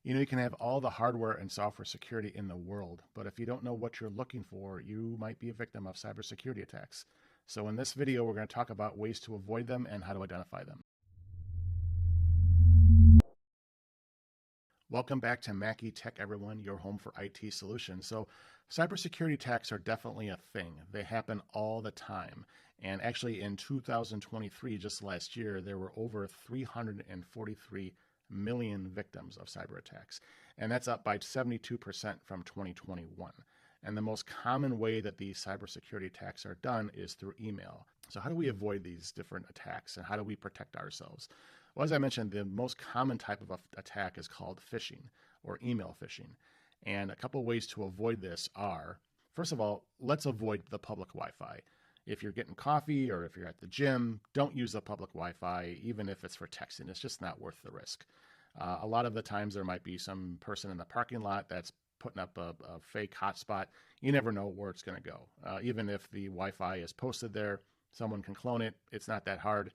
You can have all the hardware and software security in the world, but if you don't know what you're looking for, you might be a victim of cybersecurity attacks. So in this video, we're going to talk about ways to avoid them and how to identify them. Welcome back to Mackey Tech, everyone, your home for IT solutions. So cybersecurity attacks are definitely a thing. They happen all the time. And actually in 2023, just last year, there were over 343 million victims of cyber attacks. And that's up by 72% from 2021. And the most common way that these cybersecurity attacks are done is through email. So how do we avoid these different attacks and how do we protect ourselves? Well, as I mentioned, the most common type of attack is called phishing or email phishing. And a couple of ways to avoid this are, first of all, let's avoid the public Wi-Fi. If you're getting coffee or if you're at the gym, don't use the public Wi-Fi, even if it's for texting. It's just not worth the risk. A lot of the times there might be some person in the parking lot that's putting up a fake hotspot. You never know where it's going to go. Even if the Wi-Fi is posted there, someone can clone it. It's not that hard.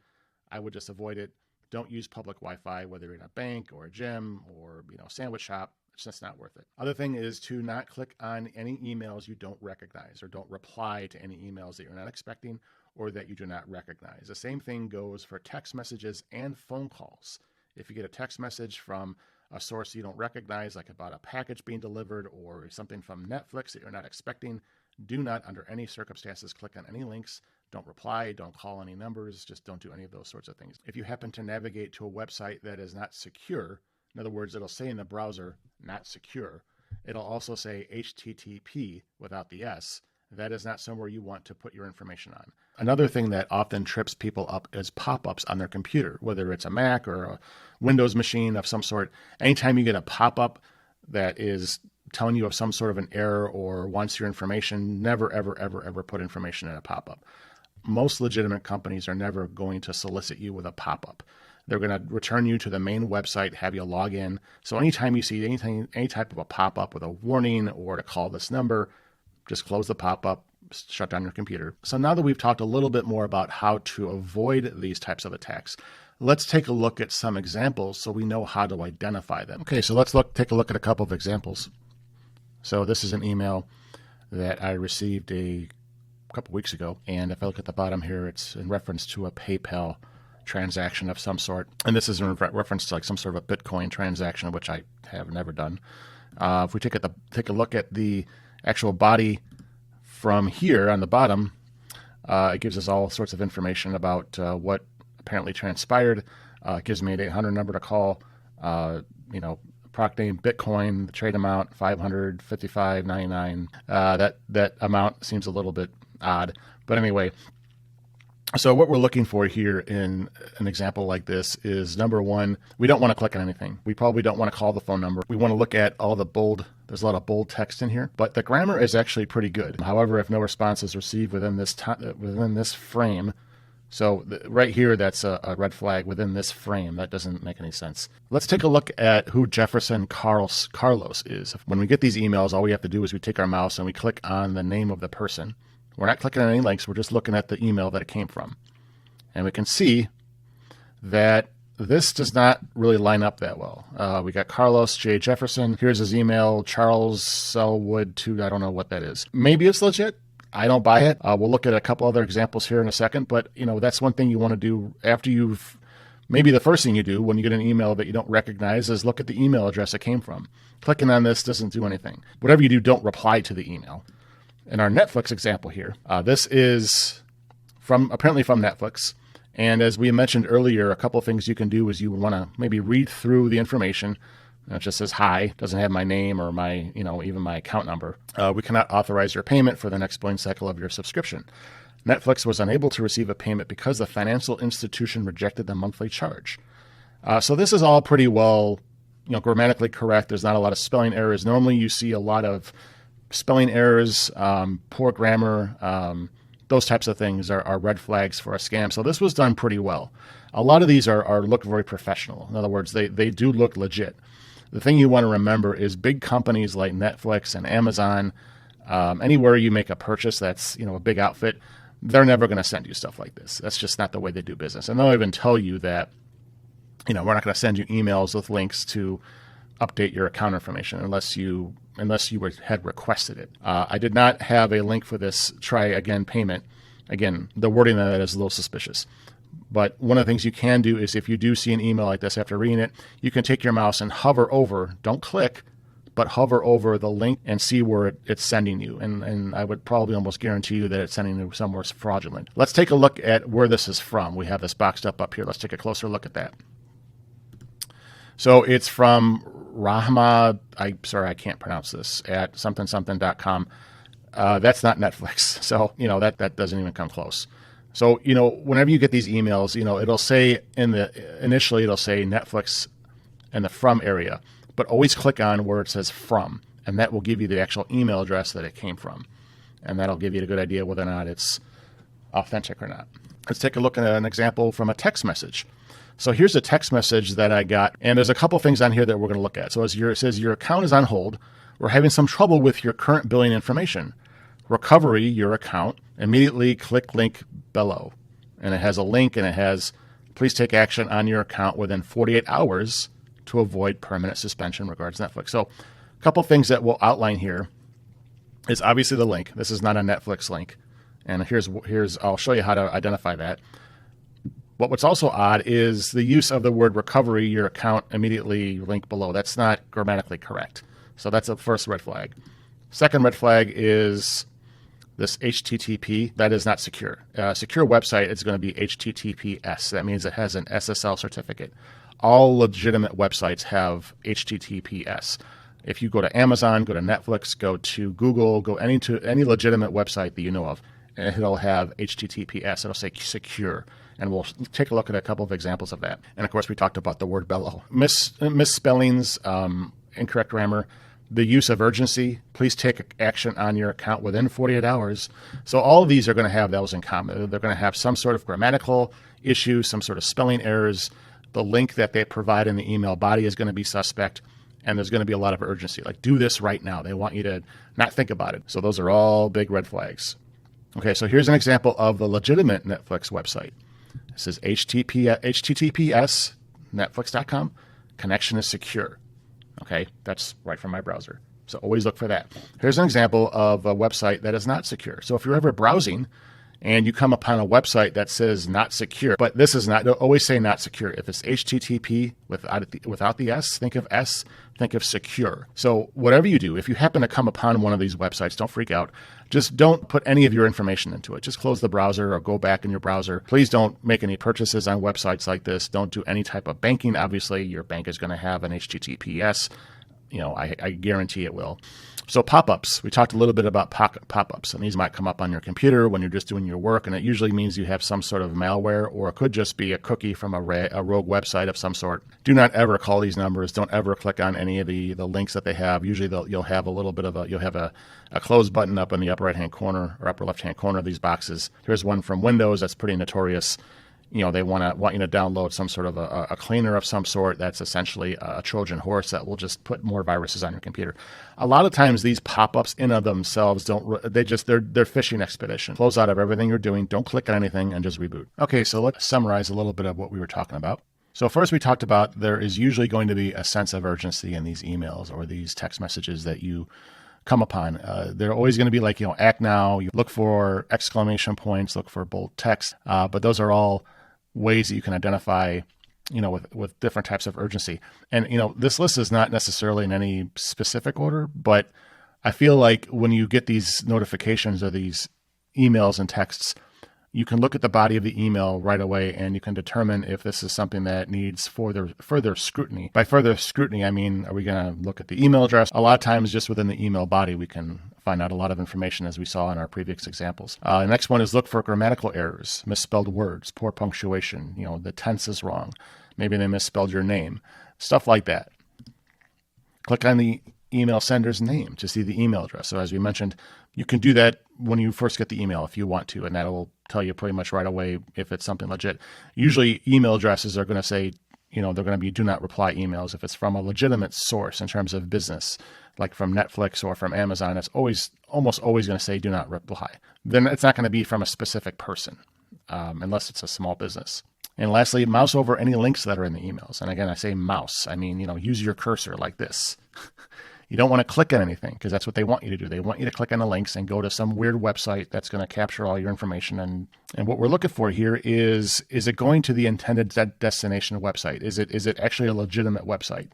I would just avoid it. Don't use public Wi-Fi, whether you're in a bank or a gym or sandwich shop. It's just not worth it. Other thing is to not click on any emails you don't recognize, or don't reply to any emails that you're not expecting or that you do not recognize. The same thing goes for text messages and phone calls. If you get a text message from a source you don't recognize, like about a package being delivered or something from Netflix that you're not expecting, do not, under any circumstances, click on any links. Don't reply, don't call any numbers, just don't do any of those sorts of things. If you happen to navigate to a website that is not secure, in other words, it'll say in the browser, not secure. It'll also say HTTP without the S. That is not somewhere you want to put your information on. Another thing that often trips people up is pop-ups on their computer, whether it's a Mac or a Windows machine of some sort. Anytime you get a pop-up that is telling you of some sort of an error or wants your information, never, ever, ever, ever put information in a pop-up. Most legitimate companies are never going to solicit you with a pop-up. They're going to return you to the main website, have you log in. So anytime you see any type of a pop-up with a warning or to call this number, just close the pop-up, shut down your computer. So now that we've talked a little bit more about how to avoid these types of attacks, let's take a look at some examples so we know how to identify them. Okay, so let's take a look at a couple of examples. So this is an email that I received a couple weeks ago. And if I look at the bottom here, it's in reference to a PayPal transaction of some sort. And this is in reference to like some sort of a Bitcoin transaction, which I have never done. If we take a look at the actual body from here on the bottom, it gives us all sorts of information about what apparently transpired. It gives me an 800 number to call, product name Bitcoin, the trade amount $555.99. That amount seems a little bit odd, but anyway. So what we're looking for here in an example like this is, number one, we don't want to click on anything. We probably don't want to call the phone number. We want to look at all the bold. There's a lot of bold text in here, but the grammar is actually pretty good. However, if no response is received within this frame, so right here, that's a red flag within this frame. That doesn't make any sense. Let's take a look at who Jefferson Carlos is. When we get these emails, all we have to do is we take our mouse and we click on the name of the person. We're not clicking on any links. We're just looking at the email that it came from. And we can see that this does not really line up that well. We got Carlos J. Jefferson. Here's his email, Charles Selwood 2. I don't know what that is. Maybe it's legit. I don't buy it. We'll look at a couple other examples here in a second, but that's one thing you want to do after maybe the first thing you do when you get an email that you don't recognize is look at the email address it came from. Clicking on this doesn't do anything. Whatever you do, don't reply to the email. In our Netflix example here, this is apparently from Netflix. And as we mentioned earlier, a couple of things you can do is you want to maybe read through the information. It just says hi, doesn't have my name or my, even my account number. We cannot authorize your payment for the next billing cycle of your subscription. Netflix was unable to receive a payment because the financial institution rejected the monthly charge. So this is all pretty well, grammatically correct. There's not a lot of spelling errors. Normally you see a lot of spelling errors, poor grammar, those types of things are red flags for a scam. So this was done pretty well. A lot of these look very professional. In other words, they do look legit. The thing you want to remember is big companies like Netflix and Amazon, anywhere you make a purchase that's a big outfit, they're never going to send you stuff like this. That's just not the way they do business. And they'll even tell you that, we're not going to send you emails with links to update your account information unless you had requested it. I did not have a link for this try again payment. Again, the wording of that is a little suspicious. But one of the things you can do is if you do see an email like this after reading it, you can take your mouse and hover over, don't click, but hover over the link and see where it's sending you. And I would probably almost guarantee you that it's sending you somewhere fraudulent. Let's take a look at where this is from. We have this boxed up here. Let's take a closer look at that. So it's from Rahma, I can't pronounce this, at something.com. That's not Netflix. So, that doesn't even come close. So, whenever you get these emails, it'll say initially it'll say Netflix in the from area, but always click on where it says from, and that will give you the actual email address that it came from. And that'll give you a good idea whether or not it's authentic or not. Let's take a look at an example from a text message. So here's a text message that I got, and there's a couple things on here that we're going to look at. So it says your account is on hold. We're having some trouble with your current billing information. Recovery your account. Immediately click link below. And it has a link, and it has, please take action on your account within 48 hours to avoid permanent suspension regards Netflix. So a couple things that we'll outline here is obviously the link. This is not a Netflix link. And here's I'll show you how to identify that. But what's also odd is the use of the word recovery, your account immediately link below. That's not grammatically correct. So that's a first red flag. Second red flag is this HTTP. That is not secure. Secure website is going to be HTTPS. That means it has an SSL certificate. All legitimate websites have HTTPS. If you go to Amazon, go to Netflix, go to Google, go to any legitimate website that you know of, and it'll have HTTPS. It'll say secure. And we'll take a look at a couple of examples of that. And of course, we talked about the word below. Misspellings, incorrect grammar, the use of urgency. Please take action on your account within 48 hours. So all of these are going to have those in common. They're going to have some sort of grammatical issue, some sort of spelling errors. The link that they provide in the email body is going to be suspect. And there's going to be a lot of urgency. Like, do this right now. They want you to not think about it. So those are all big red flags. Okay, so here's an example of the legitimate Netflix website. It says HTTPS, netflix.com, connection is secure. Okay, that's right from my browser. So always look for that. Here's an example of a website that is not secure. So if you're ever browsing and you come upon a website that says not secure, but this is not, always say not secure. If it's HTTP without the S, think of secure. So whatever you do, if you happen to come upon one of these websites, don't freak out. Just don't put any of your information into it. Just close the browser or go back in your browser. Please don't make any purchases on websites like this. Don't do any type of banking. Obviously, your bank is going to have an HTTPS. I guarantee it will. So pop-ups, we talked a little bit about pop-ups, and these might come up on your computer when you're just doing your work, and it usually means you have some sort of malware, or it could just be a cookie from a rogue website of some sort. Do not ever call these numbers. Don't ever click on any of the links that they have. Usually you'll have a close button up in the upper right-hand corner or upper left-hand corner of these boxes. Here's one from Windows that's pretty notorious. They want you to download some sort of a cleaner of some sort that's essentially a Trojan horse that will just put more viruses on your computer. A lot of times these pop-ups in of themselves they're phishing expedition. Close out of everything you're doing, don't click on anything, and just reboot. Okay, so let's summarize a little bit of what we were talking about. So first we talked about there is usually going to be a sense of urgency in these emails or these text messages that you come upon. They're always going to be like, act now. You look for exclamation points, look for bold text, but those are all ways that you can identify, with different types of urgency. And, this list is not necessarily in any specific order, but I feel like when you get these notifications or these emails and texts, you can look at the body of the email right away and you can determine if this is something that needs further scrutiny. By further scrutiny, I mean, are we going to look at the email address? A lot of times just within the email body, we can find out a lot of information as we saw in our previous examples. The next one is look for grammatical errors, misspelled words, poor punctuation, the tense is wrong. Maybe they misspelled your name, stuff like that. Click on the email sender's name to see the email address. So as we mentioned, you can do that when you first get the email if you want to, and that will tell you pretty much right away if it's something legit. Usually email addresses are going to say, they're going to be do not reply emails. If it's from a legitimate source in terms of business, like from Netflix or from Amazon, it's almost always going to say do not reply. Then it's not going to be from a specific person unless it's a small business. And lastly, mouse over any links that are in the emails. And again, I say mouse. I mean, use your cursor like this. You don't want to click on anything because that's what they want you to do. They want you to click on the links and go to some weird website that's going to capture all your information. And what we're looking for here is it going to the intended destination website? Is it actually a legitimate website?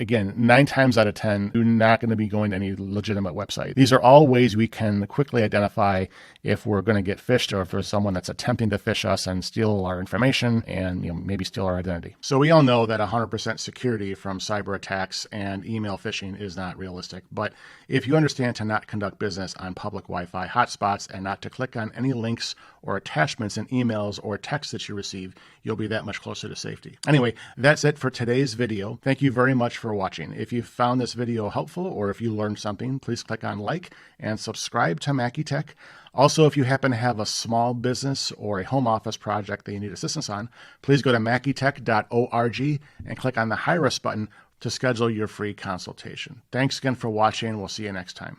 Again, 9 times out of 10, you're not going to be going to any legitimate website. These are all ways we can quickly identify if we're going to get phished or if there's someone that's attempting to phish us and steal our information and maybe steal our identity. So we all know that 100% security from cyber attacks and email phishing is not realistic. But if you understand to not conduct business on public Wi-Fi hotspots and not to click on any links or attachments in emails or texts that you receive, you'll be that much closer to safety. Anyway, that's it for today's video. Thank you very much for watching. If you found this video helpful or if you learned something, please click on like and subscribe to Mackey Tech. Also, if you happen to have a small business or a home office project that you need assistance on, please go to mackeytech.online and click on the Hire Us button to schedule your free consultation. Thanks again for watching. We'll see you next time.